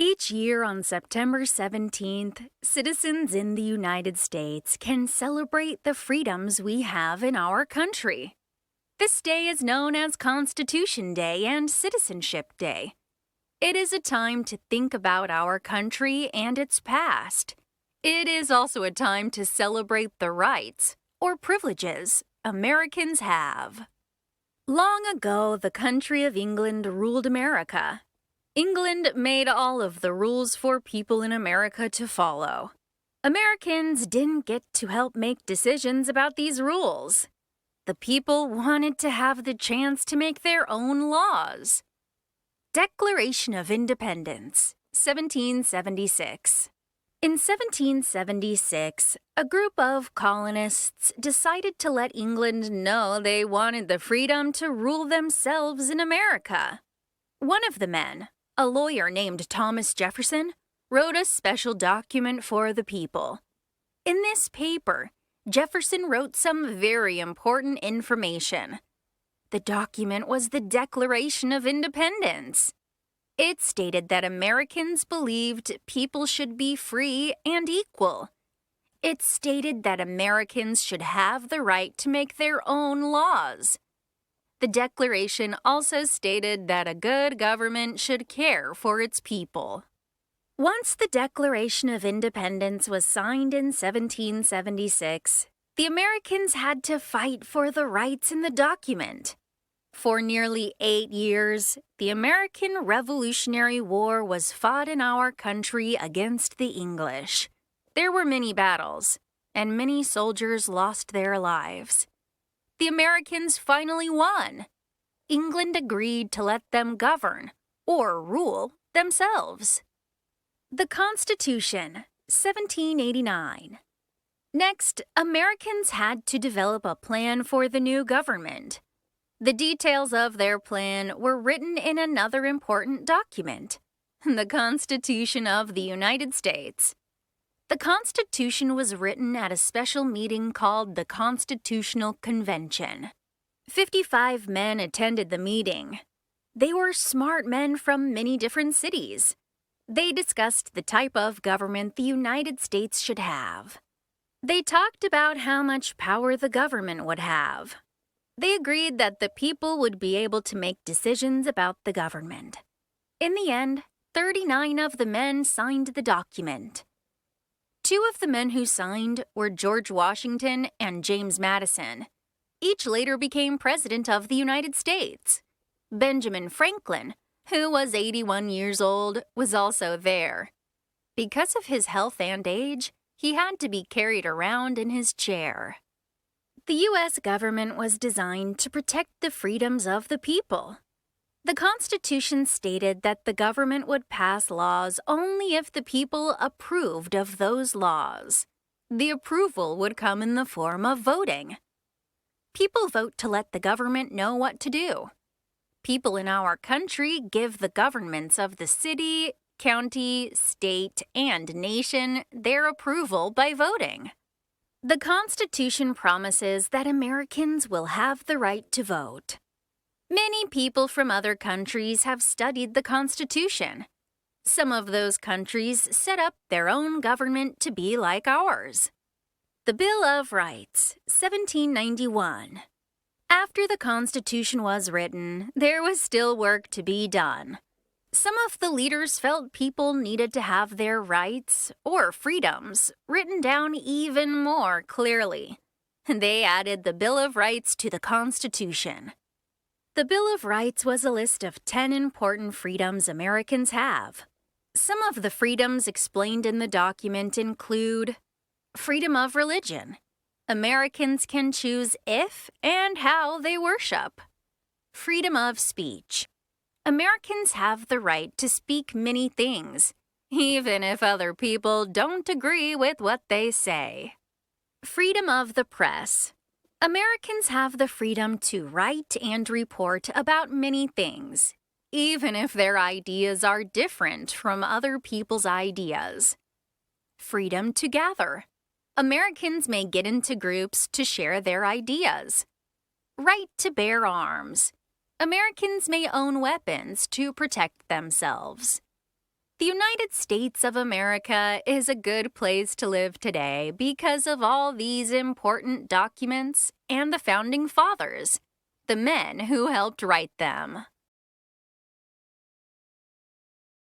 Each year on September 17th, citizens in the United States can celebrate the freedoms we have in our country. This day is known as Constitution Day and Citizenship Day. It is a time to think about our country and its past. It is also a time to celebrate the rights, or privileges, Americans have. Long ago, the country of England ruled America. England made all of the rules for people in America to follow. Americans didn't get to help make decisions about these rules. The people wanted to have the chance to make their own laws. Declaration of Independence, 1776. In 1776, a group of colonists decided to let England know they wanted the freedom to rule themselves in America. One of the men, a lawyer named Thomas Jefferson, wrote a special document for the people. In this paper, Jefferson wrote some very important information. The document was the Declaration of Independence. It stated that Americans believed people should be free and equal. It stated that Americans should have the right to make their own laws. The Declaration also stated that a good government should care for its people. Once the Declaration of Independence was signed in 1776, the Americans had to fight for the rights in the document. For nearly 8 years, the American Revolutionary War was fought in our country against the English. There were many battles, and many soldiers lost their lives. The Americans finally won. England agreed to let them govern, or rule, themselves. The Constitution, 1789. Next, Americans had to develop a plan for the new government. The details of their plan were written in another important document, the Constitution of the United States. The Constitution was written at a special meeting called the Constitutional Convention. 55 men attended the meeting. They were smart men from many different cities. They discussed the type of government the United States should have. They talked about how much power the government would have. They agreed that the people would be able to make decisions about the government. In the end, 39 of the men signed the document. 2 of the men who signed were George Washington and James Madison. Each later became President of the United States. Benjamin Franklin, who was 81 years old, was also there. Because of his health and age, he had to be carried around in his chair. The U.S. government was designed to protect the freedoms of the people. The Constitution stated that the government would pass laws only if the people approved of those laws. The approval would come in the form of voting. People vote to let the government know what to do. People in our country give the governments of the city, county, state, and nation their approval by voting. The Constitution promises that Americans will have the right to vote. Many people from other countries have studied the Constitution. Some of those countries set up their own government to be like ours. The Bill of Rights, 1791. After the Constitution was written, there was still work to be done. Some of the leaders felt people needed to have their rights, or freedoms, written down even more clearly. They added the Bill of Rights to the Constitution. The Bill of Rights was a list of 10 important freedoms Americans have. Some of the freedoms explained in the document include freedom of religion. Americans can choose if and how they worship. Freedom of speech. Americans have the right to speak many things, even if other people don't agree with what they say. Freedom of the press. Americans have the freedom to write and report about many things, even if their ideas are different from other people's ideas. Freedom to gather. Americans may get into groups to share their ideas. Right to bear arms. Americans may own weapons to protect themselves. The United States of America is a good place to live today because of all these important documents and the Founding Fathers, the men who helped write them.